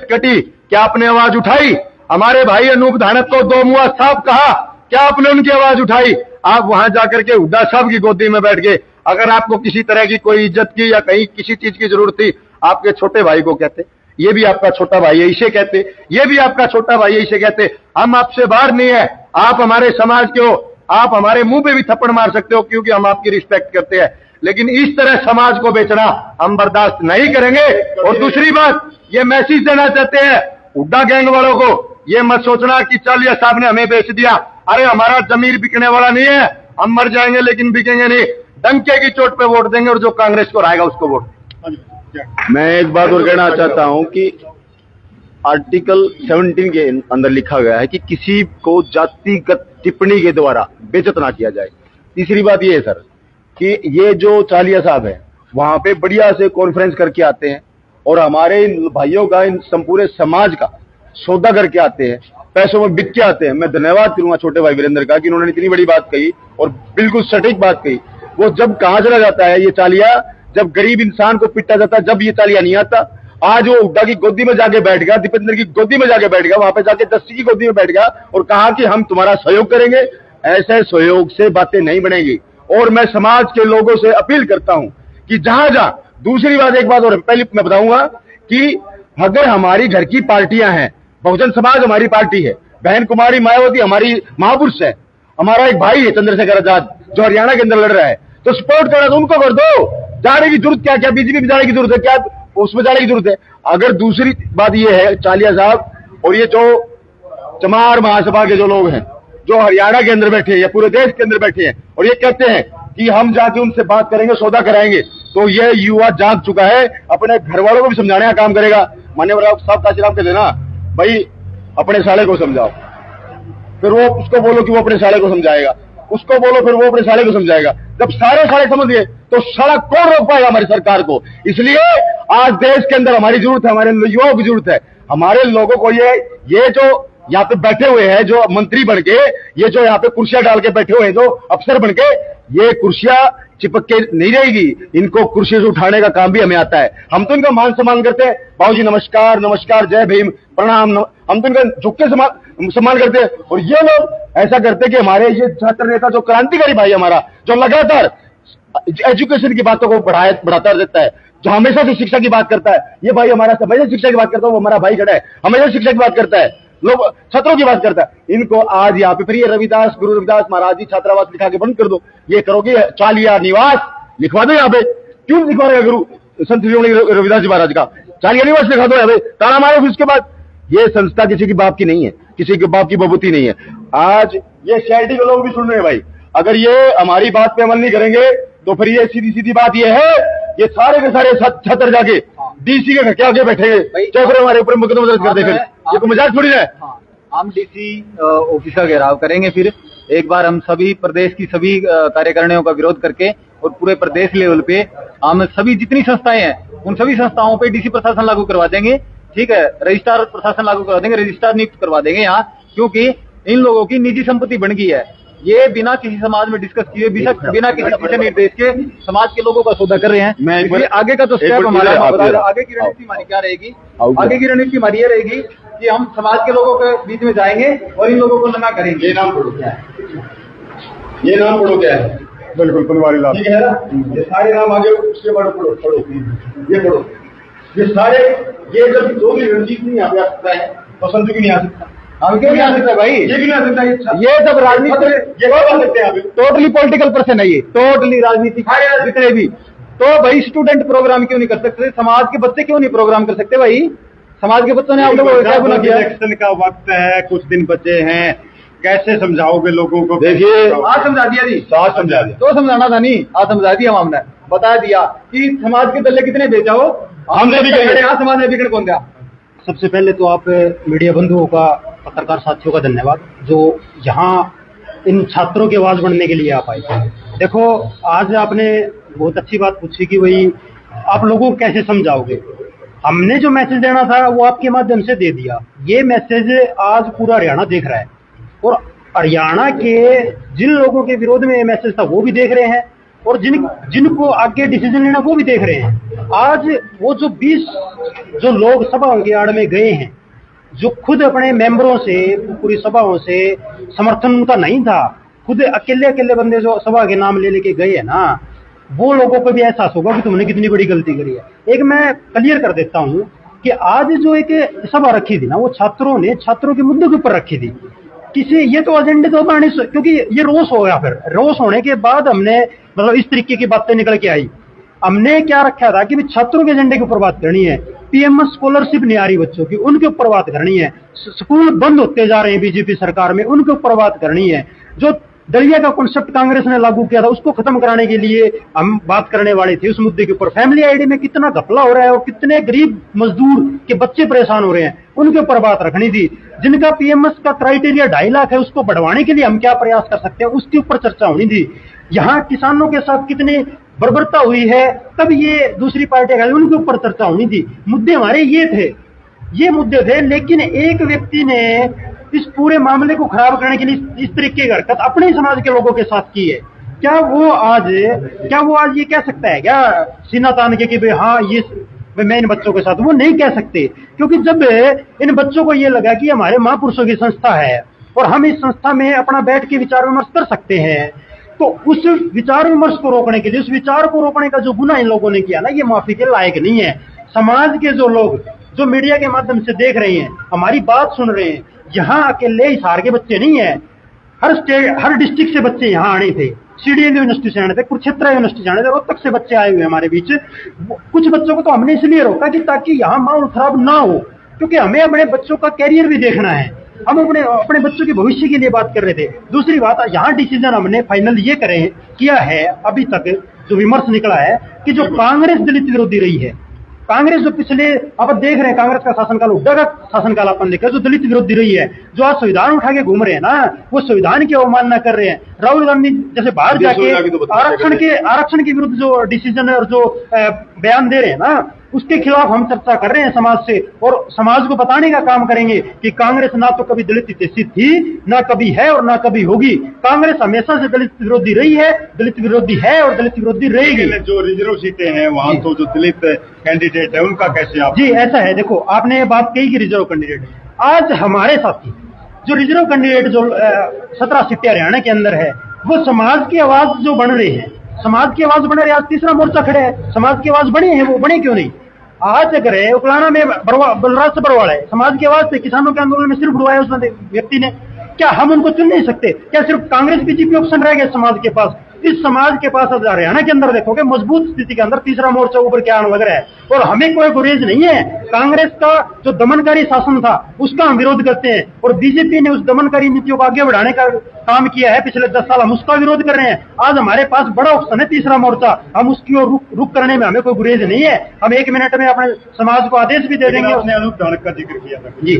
कटी, क्या आपने आवाज उठाई? हमारे भाई अनूप धानक को 2 मुआ साहब कहा, क्या आपने उनकी आवाज उठाई? आप वहां जाकर के हुड्डा साहब की गोदी में बैठ गए। अगर आपको किसी तरह की कोई इज्जत की या कहीं किसी चीज की जरूरत थी, आपके छोटे भाई को कहते, ये भी आपका छोटा भाई है इसे कहते, ये भी आपका छोटा भाई है इसे कहते। हम आपसे बाहर नहीं है, आप हमारे समाज के हो, आप हमारे मुंह पे भी थप्पड़ मार सकते हो क्योंकि हम आपकी रिस्पेक्ट करते हैं। लेकिन इस तरह समाज को बेचना हम बर्दाश्त नहीं करेंगे। और दूसरी बात, ये मैसेज देना चाहते हैं हुड्डा गैंग वालों को, ये मत सोचना कि चालिया साहब ने हमें बेच दिया। अरे हमारा जमीर बिकने वाला नहीं है, हम मर जाएंगे लेकिन बिकेंगे नहीं। डंके की चोट पे वोट देंगे और जो कांग्रेस को राएगा उसको वोट। मैं एक बात और कहना चाहता हूं कि आर्टिकल 17 के अंदर लिखा गया है कि किसी को जातिगत टिप्पणी के द्वारा बेइज्जत ना किया जाए। तीसरी बात ये है सर कि ये जो चालिया साहब है वहां पे बढ़िया से कॉन्फ्रेंस करके आते हैं और हमारे भाइयों का, इन संपूर्ण समाज का सौदा करके आते हैं, पैसों में बिक के आते हैं। मैं धन्यवाद करूंगा छोटे भाई वीरेंद्र का कि उन्होंने इतनी बड़ी बात कही और बिल्कुल सटीक बात कही। वो जब कहां चला जाता है ये चालिया, जब गरीब इंसान को पिटा जाता है, जब ये चालिया नहीं आता। आज वो हुड्डा की गोदी में जाके बैठ गया, दीपेंद्र की गोदी में जाके बैठ गया, वहां पे जाके दस्ती की गोदी में बैठ गया और कहा कि हम तुम्हारा सहयोग करेंगे। ऐसे सहयोग से बातें नहीं बनेगी। और मैं समाज के लोगों से अपील करता हूं कि जहां जहां, दूसरी बात, एक बात और पहले मैं बताऊंगा कि अगर हमारी घर की पार्टियां हैं, बहुजन समाज हमारी पार्टी है, बहन कुमारी मायावती हमारी महापुरुष है, हमारा एक भाई है चंद्रशेखर आजाद जो हरियाणा के अंदर लड़ रहा है, तो सपोर्ट करना तो उनको कर दो। जाने की जरूरत क्या बीजेपी में जाने की जरूरत है, क्या उसमें जाने की जरूरत है? अगर दूसरी बात ये है, चालिया साहब और ये जो चमार महासभा के जो लोग हैं, जो हरियाणा के अंदर बैठे हैं या पूरे देश के अंदर बैठे हैं और ये कहते हैं कि हम जाके उनसे बात करेंगे, सौदा कराएंगे, तो ये युवा जाग चुका है, अपने घर वालों को भी समझाने का काम करेगा। मान्यवर साहब काशीराम कहते ना, भाई अपने साले को समझाओ, फिर वो उसको बोलो कि वो अपने साले को समझाएगा, उसको बोलो फिर वो अपने साले को समझाएगा। जब सारे साले समझ गए तो साला कौन रोक पाएगा हमारी सरकार को? इसलिए आज देश के अंदर हमारी जरूरत है, हमारे युवाओं की जरूरत है। हमारे लोगों को ये जो यहाँ पे बैठे हुए हैं, जो मंत्री बन के, ये जो यहाँ पे कुर्सियां डाल के बैठे हुए हैं, जो अफसर बन के, ये कुर्सियां चिपक के नहीं रहेगी, इनको कुर्सी से उठाने का काम भी हमें आता है। हम तो इनका मान सम्मान करते हैं, बाबूजी नमस्कार नमस्कार, जय भीम, प्रणाम, हम तो इनका झुक के सम्मान करते हैं। और ये लोग ऐसा करते हैं कि हमारे ये छात्र नेता जो क्रांतिकारी भाई हमारा, जो लगातार एजुकेशन की बातों को बढ़ाता रहता है, जो हमेशा से शिक्षा की बात करता है, ये भाई हमारा हमेशा शिक्षा की बात करता है, वो हमारा भाई खड़ा है, हमेशा शिक्षा की बात करता है, लोग छात्रों की बात करता है। इनको आज यहाँ पे फिर ये रविदास, गुरु रविदास महाराज जी छात्रावास लिखा के बंद कर दो, ये करोगे चालिया निवास लिखवा दो। यहाँ पे क्यों लिखवा देगा गुरु संत रविदास जी महाराज का चालिया निवास लिखा दो यहाँ पे, ताला मारो। फिर उसके बाद ये संस्था किसी की बाप की नहीं है, किसी के बाप की बबूती नहीं है। आज ये सीआईडी के लोग भी सुन रहे हैं भाई, अगर ये हमारी बात पे अमल नहीं करेंगे तो फिर ये सीधी सीधी बात ये है, ये सारे के सारे छात्र जाके डीसी के घर के आगे बैठेंगे, चाहे फिर हमारे ऊपर मुकदमा दर्ज कर दे। फिर ये कोई मजाक थोड़ी है। हम डीसी ऑफिस का घेराव करेंगे। फिर एक बार हम सभी प्रदेश की सभी कार्यकारिणियों का विरोध करके और पूरे प्रदेश लेवल पे हम सभी जितनी संस्थाएं हैं उन सभी संस्थाओं पे डीसी प्रशासन लागू करवा देंगे। ठीक है, रजिस्ट्रार प्रशासन लागू करवा देंगे, रजिस्ट्रार नियुक्त करवा देंगे यहाँ, क्योंकि इन लोगों की निजी संपत्ति बन गई है। ये बिना किसी समाज में डिस्कस किए, बिना किसी दिशा निर्देश के समाज के लोगों का सौदा कर रहे हैं। इसलिए आगे का तो स्टेप हमारा, आगे की रणनीति हमारी क्या रहेगी? आगे की रणनीति हमारी ये रहेगी कि हम समाज के लोगों के बीच में जाएंगे और इन लोगों को लगा करेंगे। ये नाम पढ़ो क्या है? ये नाम पढ़ो क्या है? बिल्कुल बनवारी लाल, ठीक है ना? ये सारे नाम आगे उसके बाद पढ़ो, ये पढ़ो, ये सारे, ये जब जो भी रणनीति नहीं यहाँ पे आ सकता है तो संजू की नहीं आ सकता। हम क्यों नहीं आ सकता भाई? ये भी नहीं आ सकता। ये सब राजनीति, ये आ सकते हैं टोटली पॉलिटिकल पर्सन है, ये टोटली राजनीति जितने भी। तो भाई स्टूडेंट प्रोग्राम क्यों नहीं कर सकते? समाज के बच्चे क्यों नहीं प्रोग्राम कर सकते भाई? समाज के बच्चों ने आप लोगों को क्या गुनाह किया? इलेक्शन का वक्त है, कुछ दिन बचे हैं, कैसे समझाओगे लोगों को? देखिए, आज समझा दिया जी, साथ समझा दिया, तो समझाना था नहीं, आज समझा दिया हमने, बता दिया कि समाज के दल्ले कितने बेचाओ, हम सभी कहेंगे। समाज ने बिगड़ कौन दिया? सबसे पहले तो आप मीडिया बंधुओं का, पत्रकार साथियों का धन्यवाद जो यहाँ इन छात्रों की आवाज बनने के लिए आप आए। देखो, आज आपने बहुत अच्छी बात पूछी कि भाई आप लोगों को कैसे समझाओगे। हमने जो मैसेज देना था वो आपके माध्यम से दे दिया। ये मैसेज आज पूरा हरियाणा देख रहा है और हरियाणा के जिन लोगों के विरोध में ये मैसेज था वो भी देख रहे हैं और जिनको आगे डिसीजन लेना वो भी देख रहे हैं। आज वो जो 20 जो लोग सभाओं की आड़ में गए हैं, जो खुद अपने मेंबरों से, पूरी सभाओं से समर्थन उनका नहीं था, खुद अकेले बंदे जो सभा के नाम ले लेके गए हैं ना, वो लोगों को भी एहसास होगा कि तुमने कितनी बड़ी गलती करी है। एक मैं क्लियर कर देता हूँ कि आज जो एक सभा रखी थी ना, वो छात्रों ने छात्रों के मुद्दे के ऊपर रखी थी। किसी ये तो एजेंडे तो बाणी, क्योंकि ये रोष हो गया। फिर रोष होने के बाद हमने मतलब इस तरीके की बातें निकल के आई। हमने क्या रखा था कि छात्रों के एजेंडे के ऊपर बात करनी है, पीएमएस स्कॉलरशिप नहीं आ रही बच्चों की, उनके ऊपर बात करनी है, स्कूल बंद होते जा रहे हैं बीजेपी सरकार में, उनके ऊपर बात करनी है, जो दलिया का कॉन्सेप्ट कांग्रेस ने लागू किया था उसको खत्म कराने के लिए हम बात करने वाले थे उस मुद्दे के ऊपर। फैमिली आईडी में कितना घपला हो रहा है और कितने गरीब मजदूर के बच्चे परेशान हो रहे हैं, उनके ऊपर बात रखनी थी। जिनका पीएमएस का क्राइटेरिया 2.5 लाख है, उसको बढ़वाने के लिए हम क्या प्रयास कर सकते हैं, उसके ऊपर चर्चा होनी थी। यहाँ किसानों के साथ कितनी बर्बरता हुई है, तब ये दूसरी पार्टियां उनके ऊपर चर्चा होनी थी। मुद्दे हमारे ये मुद्दे थे, लेकिन एक व्यक्ति ने इस पूरे मामले को खराब करने के लिए इस तरीके की हरकत अपने समाज के लोगों के साथ की है। क्या वो आज ये कह सकता है क्या सीना तान के कि भाई हाँ ये मैं इन बच्चों के साथ, वो नहीं कह सकते, क्योंकि जब इन बच्चों को ये लगा कि हमारे महापुरुषों की संस्था है और हम इस संस्था में अपना बैठ के विचार विमर्श कर सकते हैं, तो उस विचार विमर्श को रोकने के लिए, उस विचार को रोकने का जो गुना इन लोगों ने किया ना, ये माफी के लायक नहीं है। समाज के जो लोग जो मीडिया के माध्यम से देख रहे हैं, हमारी बात सुन रहे हैं, यहाँ अकेले हिसार के बच्चे नहीं है, हर डिस्ट्रिक्ट से बच्चे यहाँ आने थे, सीडीएल यूनिवर्सिटी से आने थे, कुरुक्षेत्र यूनिवर्सिटी से आने थे, रोहतक से बच्चे आए हुए हमारे बीच। कुछ बच्चों को तो हमने इसलिए रोका कि ताकि यहाँ माहौल खराब ना हो, क्योंकि हमें अपने बच्चों का कैरियर भी देखना है। हम अपने बच्चों के भविष्य के लिए बात कर रहे थे। दूसरी बात, यहाँ डिसीजन हमने फाइनल ये किया है अभी तक जो विमर्श निकला है कि जो कांग्रेस दलित विरोधी रही है, कांग्रेस जो पिछले आप देख रहे हैं, कांग्रेस का शासनकाल, हुड्डा का शासनकाल अपन देखा, जो दलित विरोधी रही है, जो आज संविधान उठा के घूम रहे हैं ना, वो संविधान की अवमानना कर रहे हैं। राहुल गांधी जैसे बाहर जाके आरक्षण के विरुद्ध जो डिसीजन और जो बयान दे रहे हैं ना, उसके खिलाफ हम चर्चा कर रहे हैं समाज से, और समाज को बताने का काम करेंगे कि कांग्रेस ना तो कभी दलित हितैषी थी, ना कभी है और ना कभी होगी। कांग्रेस हमेशा से दलित विरोधी रही है, दलित विरोधी है और दलित विरोधी रहेगी। जो रिजर्व सीटें हैं वहाँ तो जो दलित कैंडिडेट है उनका कैसे आप? जी ऐसा है, देखो आपने बात कही कि रिजर्व कैंडिडेट, आज हमारे साथी जो रिजर्व कैंडिडेट जो 17 सीटें हरियाणा के अंदर है, वो समाज की आवाज जो बन रही है, समाज की आवाज बन रही है। आज तीसरा मोर्चा खड़े है, समाज की आवाज बनी है, वो बने क्यों नहीं? आज अगर है उकलाना में बलराज से बरवाड़ा है, समाज की आवाज से किसानों के आंदोलन में सिर्फ उड़वाया उस व्यक्ति ने, क्या हम उनको चुन नहीं सकते? क्या सिर्फ कांग्रेस बीजेपी ऑप्शन रह गया समाज के पास? इस समाज के पास हरियाणा के अंदर देखोगे मजबूत स्थिति के अंदर तीसरा मोर्चा ऊपर क्या आने लग रहा है, और हमें कोई गुरेज नहीं है। कांग्रेस का जो दमनकारी शासन था उसका हम विरोध करते हैं, और बीजेपी ने उस दमनकारी नीतियों को आगे बढ़ाने का काम किया है पिछले 10 साल, हम उसका विरोध कर रहे हैं। आज हमारे पास बड़ा ऑप्शन है तीसरा मोर्चा, हम उसकी ओर रुक करने में हमें कोई गुरेज नहीं है। हम 1 मिनट में अपने समाज को आदेश भी दे देंगे। आपने अनूप धानक का जिक्र किया था जी,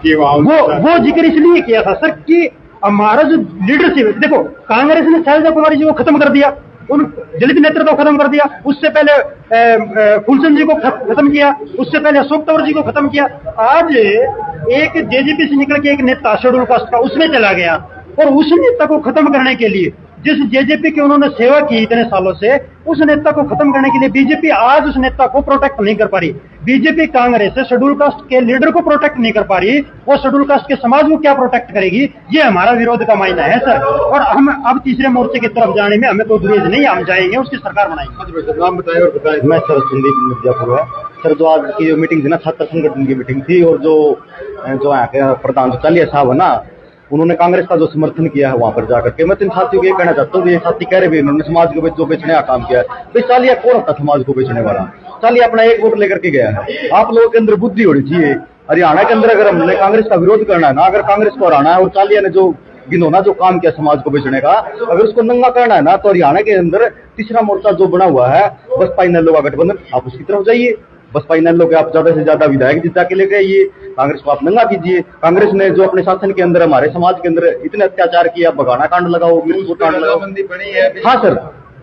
कि वो जिक्र इसलिए किया था सर कि हमारा जो लीडरशिप, देखो कांग्रेस ने शैलजा कुमारी जी को खत्म कर दिया, उन दलित नेतृत्व को खत्म कर दिया, उससे पहले फूलचंद जी को खत्म किया, उससे पहले अशोक तंवर जी को खत्म किया। आज एक जेजेपी से निकल के एक नेता शेड्यूल कास्ट का उसमें चला गया, और उस नेता को खत्म करने के लिए जिस जेजेपी की उन्होंने सेवा की इतने सालों से, उस नेता को खत्म करने के लिए बीजेपी आज उस नेता को प्रोटेक्ट नहीं कर पा रही। बीजेपी कांग्रेस से शेड्यूल कास्ट के लीडर को प्रोटेक्ट नहीं कर पा रही, वो शेड्यूल कास्ट के समाज को क्या प्रोटेक्ट करेगी? ये हमारा विरोध का मायना है सर, और हम अब तीसरे मोर्चे की तरफ जाने में हमें कोई गुरेज नहीं, हम जाएंगे, उसकी सरकार बनाएंगे। नाम बताएं और बताएं। मैं सर संदीप मिर्जापुर है सर। जो आज की जो मीटिंग थी ना, छात्र संगठन की मीटिंग थी, और जो यहाँ के प्रधान जो चालिया साहब है ना, उन्होंने कांग्रेस का जो समर्थन किया है वहां पर जाकर के, मैं इन साथियों को ये कहना चाहता हूँ, ये साथी कह रहे भी उन्होंने समाज को जो बेचने का काम किया है। भाई चालिया कौन होता समाज को बेचने वाला? चालिया अपना एक वोट लेकर के गया है। आप लोगों के अंदर बुद्धि होनी चाहिए। हरियाणा के अंदर अगर हमने कांग्रेस का विरोध करना है ना, अगर कांग्रेस को हराना है, और चालिया ने जो गिनौना जो काम किया समाज को बेचने का, अगर उसको नंगा करना है ना, तो हरियाणा के अंदर तीसरा मोर्चा जो बना हुआ है बसपा इनेलो का गठबंधन, आप उसकी तरफ जाइए। बसपा इनेलो के आप ज्यादा से ज्यादा विधायक जिता के लेके आइए, कांग्रेस को आप नंगा कीजिए। कांग्रेस ने जो अपने शासन के अंदर हमारे समाज के अंदर इतने अत्याचार किया, भगाना कांड लगाओ, मृत्यु कांड लगाओ। हाँ सर,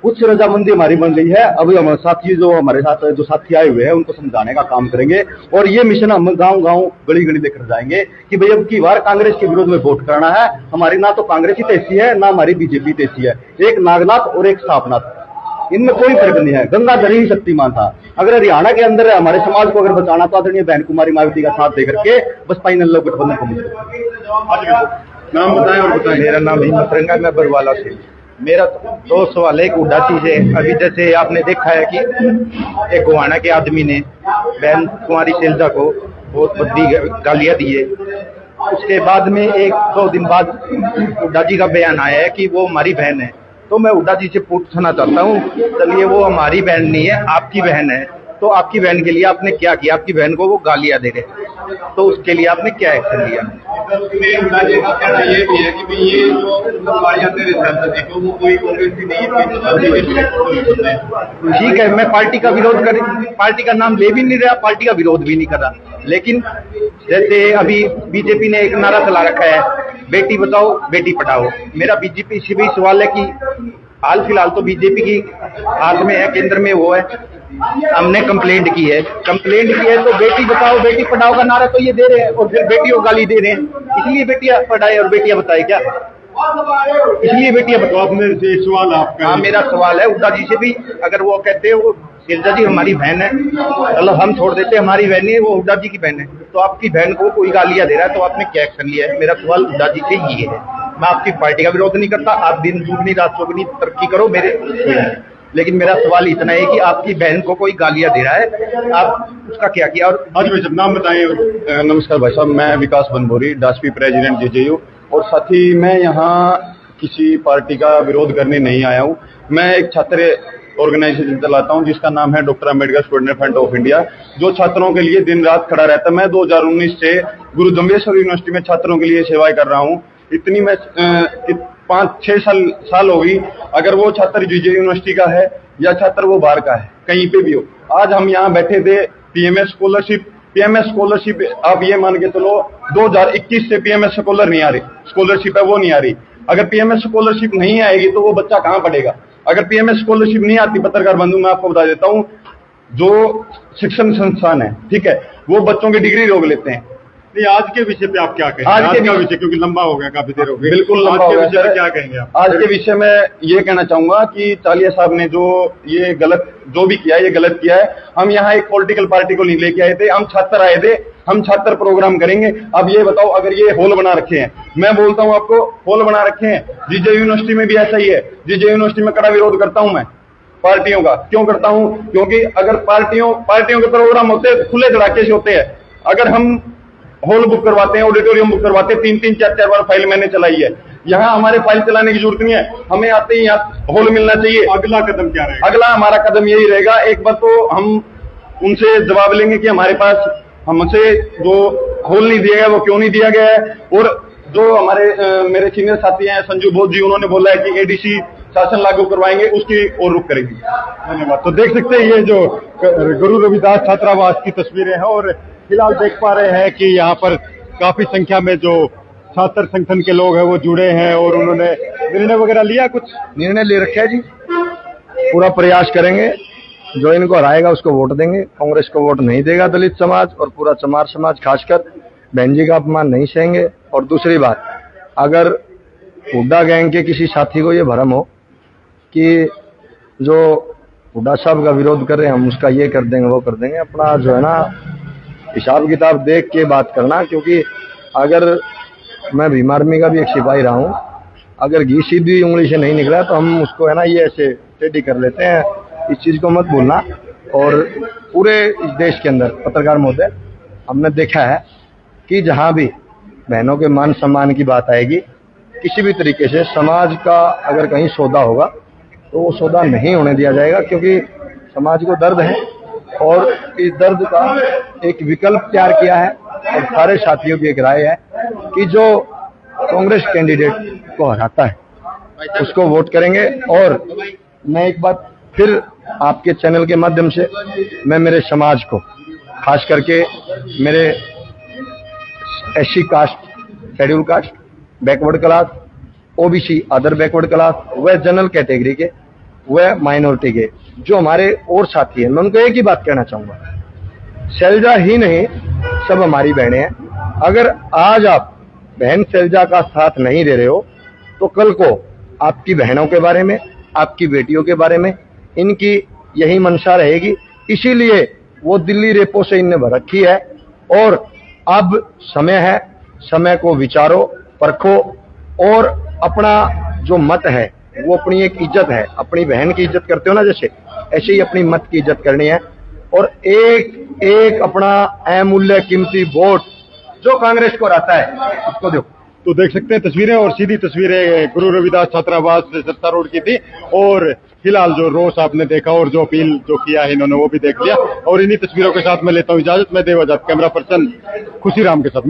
उच्च रजामंदी हमारी बन रही है। अभी हम साथी जो हमारे साथ जो साथी आए हुए हैं उनको समझाने का काम करेंगे, और ये मिशन हम गांव गांव गली गली लेकर जाएंगे कि भाई अब की बार कांग्रेस के विरोध में वोट करना है। हमारी ना तो कांग्रेस ही तेजी है, ना हमारी बीजेपी तेजी है। एक नागनाथ और एक सापनाथ, इनमें कोई फर्क नहीं है। गंगाधर ही शक्तिमान था। अगर हरियाणा के अंदर हमारे समाज को अगर बचाना तो आदरणीय बहन कुमारी मायावती का साथ देकर के बसपा इनेलो गठबंधन को नाम बताएं और बताएं। मेरा नाम हिम्मत रंगा, मैं बरवाला से। मेरा 2 सवाल है। एक उड्डा चीज है, अभी जैसे आपने देखा है कि एक गोवाना के आदमी ने बहन कुमारी शैलजा को बहुत बड़ी गालियां दी है। उसके बाद में 1-2 दिन बाद उड्डा जी का बयान आया है कि वो हमारी बहन है। तो मैं उड्डा जी से पूछना चाहता हूँ, चलिए वो हमारी बहन नहीं है, आपकी बहन है, तो आपकी बहन के लिए आपने क्या किया? आपकी बहन को वो गालियां दे रहे, तो उसके लिए आपने क्या एक्शन लिया? उड्डा जी का कहना ये भी है कि ये जो गालियां दे रहे थे वो कोई कांग्रेसी नहीं है। ठीक है, मैं पार्टी का विरोध कर, पार्टी का नाम ले भी नहीं रहा, पार्टी का विरोध भी नहीं कर रहा, लेकिन जैसे अभी बीजेपी ने एक नारा चला रखा है, बेटी बचाओ बेटी पढ़ाओ। मेरा बीजेपी से भी सवाल है कि हाल फिलहाल तो बीजेपी की हाथ में है, केंद्र में वो है, हमने कंप्लेंट की है तो बेटी बचाओ बेटी पढ़ाओ का नारा तो ये दे रहे हैं, और फिर बेटियों को गाली दे रहे हैं, इसलिए बेटियां पढ़ाए और बेटियां बताए क्या? इसलिए बेटियां बताओ आपने ये सवाल आपका। हाँ, मेरा सवाल है हुड्डा जी से भी, अगर वो कहते हैं वो शैलजा जी हमारी बहन है, मतलब हम छोड़ देते हमारी बहन है, वो हुड्डा जी की बहन है, तो आपकी बहन को कोई गालियां दे रहा है तो आपने क्या एक्शन लिया है? मेरा सवाल हुड्डा जी से ये है। मैं आपकी पार्टी का विरोध नहीं करता, आप दिन दुगनी रात चौगनी तरक्की करो, मेरे लेकिन मेरा सवाल इतना है कि आपकी बहन को कोई गालियां दे रहा है, आप उसका क्या किया? और आज भाई साहब नाम बताएं। नमस्कार भाई साहब, मैं विकास बनभोरी, डासपी प्रेसिडेंट जेजेयू। और साथ ही मैं यहाँ किसी पार्टी का विरोध करने नहीं आया हूँ। मैं एक छात्र ऑर्गेनाइजेशन चलाता हूँ जिसका नाम है doctor Ambedkar student front of India, जो छात्रों के लिए दिन रात खड़ा रहता है। मैं 2019 से गुरु जम्बेश्वर यूनिवर्सिटी में छात्रों के लिए सेवाएं कर रहा हूँ। इतनी मैं 5-6 साल हो गई। अगर वो छात्र जेजेयू यूनिवर्सिटी का है या छात्र वो बाहर का है, कहीं पे भी हो, आज हम यहाँ बैठे थे। पीएमएस स्कॉलरशिप आप ये मान के चलो 2021 से पीएमएस स्कॉलरशिप है वो नहीं आ रही। अगर पीएमएस स्कॉलरशिप नहीं आएगी तो वो बच्चा कहाँ पढ़ेगा? अगर पीएमएस स्कॉलरशिप नहीं आती, पत्रकार बंधु मैं आपको बता देता हूँ, जो शिक्षण संस्थान है, ठीक है, वो बच्चों की डिग्री रोक लेते हैं। नहीं, आज के विषय पे आप क्या कहेंगे? आज के विषय, क्योंकि लंबा हो गया, काफी देर हो गई। बिल्कुल लंबा हो गया। आज के विषय पे क्या कहेंगे आप? आज के विषय में ये कहना चाहूंगा कि चालिया साहब ने जो ये गलत जो भी किया है, ये गलत किया है। हम यहाँ एक पॉलिटिकल पार्टी को नहीं लेके आए थे, हम छात्र आए थे, हम छात्र प्रोग्राम करेंगे। अब ये बताओ, अगर ये हॉल बना रखे हैं, मैं बोलता हूँ आपको, हॉल बना रखे हैं, जेजेयू यूनिवर्सिटी में भी ऐसा ही है। जेजेयू यूनिवर्सिटी में कड़ा विरोध करता हूँ मैं पार्टियों का। क्यों करता हूँ? क्योंकि अगर पार्टियों के प्रोग्राम होते हैं, खुले धड़ाके से होते हैं। अगर हम हॉल बुक करवाते हैं, ऑडिटोरियम बुक करवाते हैं, 3-3, 4-4 बार फाइल मैंने चलाई है। यहाँ हमारे फाइल चलाने की जरूरत नहीं है, हमें आते ही यहाँ हॉल मिलना चाहिए। अगला कदम क्या रहेगा? अगला हमारा कदम यही रहेगा, एक बार तो हम उनसे जवाब लेंगे कि हमारे पास हमसे जो हॉल नहीं दिया गया वो क्यों नहीं दिया गया है। और जो हमारे मेरे सीनियर साथी हैं संजू बोध जी, उन्होंने बोला है कि एडीसी शासन लागू करवाएंगे, उसकी और रुख करेंगे। धन्यवाद। तो देख सकते हैं ये जो गुरु रविदास छात्रावास की तस्वीरें हैं, और फिलहाल देख पा रहे हैं कि यहाँ पर काफी संख्या में जो छात्र संगठन के लोग हैं वो जुड़े हैं, और उन्होंने निर्णय वगैरह लिया, कुछ निर्णय ले रखा है जी। पूरा प्रयास करेंगे, जो इनको हराएगा उसको वोट देंगे। कांग्रेस को वोट नहीं देगा दलित समाज, और पूरा चमार समाज खासकर बहन जी का अपमान नहीं सहेंगे। और दूसरी बात, अगर हुड्डा गैंग के किसी साथी को ये भरम हो कि जो हुड्डा साहब का विरोध कर रहे हैं हम उसका ये कर देंगे वो कर देंगे, अपना जो है ना हिसाब किताब देख के बात करना। क्योंकि अगर मैं भीम आर्मी का भी एक सिपाही रहा हूँ, अगर घी सीधी उंगली से नहीं निकला तो हम उसको है ना ये ऐसे टेढ़ी कर लेते हैं। इस चीज को मत भूलना। और पूरे इस देश के अंदर पत्रकार महोदय, हमने देखा है कि जहाँ भी बहनों के मान सम्मान की बात आएगी, किसी भी तरीके से समाज का अगर कहीं सौदा होगा तो वो सौदा नहीं होने दिया जाएगा। क्योंकि समाज को दर्द है, और इस दर्द का एक विकल्प तैयार किया है। और सारे साथियों की एक राय है कि जो कांग्रेस कैंडिडेट को हराता है उसको वोट करेंगे। और मैं एक बात फिर आपके चैनल के माध्यम से मैं मेरे समाज को, खास करके मेरे SC caste, schedule caste, backward class, OBC, other backward class, व जनरल कैटेगरी के, व माइनॉरिटी के जो हमारे और साथी हैं, मैं उनको एक ही बात कहना चाहूंगा, शैलजा ही नहीं सब हमारी बहनें हैं। अगर आज आप बहन शैलजा का साथ नहीं दे रहे हो तो कल को आपकी बहनों के बारे में, आपकी बेटियों के बारे में इनकी यही मंशा रहेगी। इसीलिए वो दिल्ली रेपो से इनने भर रखी है। और अब समय है, समय को विचारो, परखो, और अपना जो मत है वो अपनी एक इज्जत है। अपनी बहन की इज्जत करते हो ना जैसे, ऐसे ही अपनी मत की इज्जत करनी है। और एक एक अपना अमूल्य कीमती वोट जो कांग्रेस को रहता है उसको दो। तो देख सकते हैं तस्वीरें, और सीधी तस्वीरें गुरु रविदास छात्रावास सत्ता रोड की थी। और फिलहाल जो रोष आपने देखा और जो अपील जो किया है इन्होंने वो भी देख लिया। और इन्हीं तस्वीरों के साथ मैं लेता हूँ इजाजत। मैं देवजात, कैमरा पर्सन खुशीराम के साथ।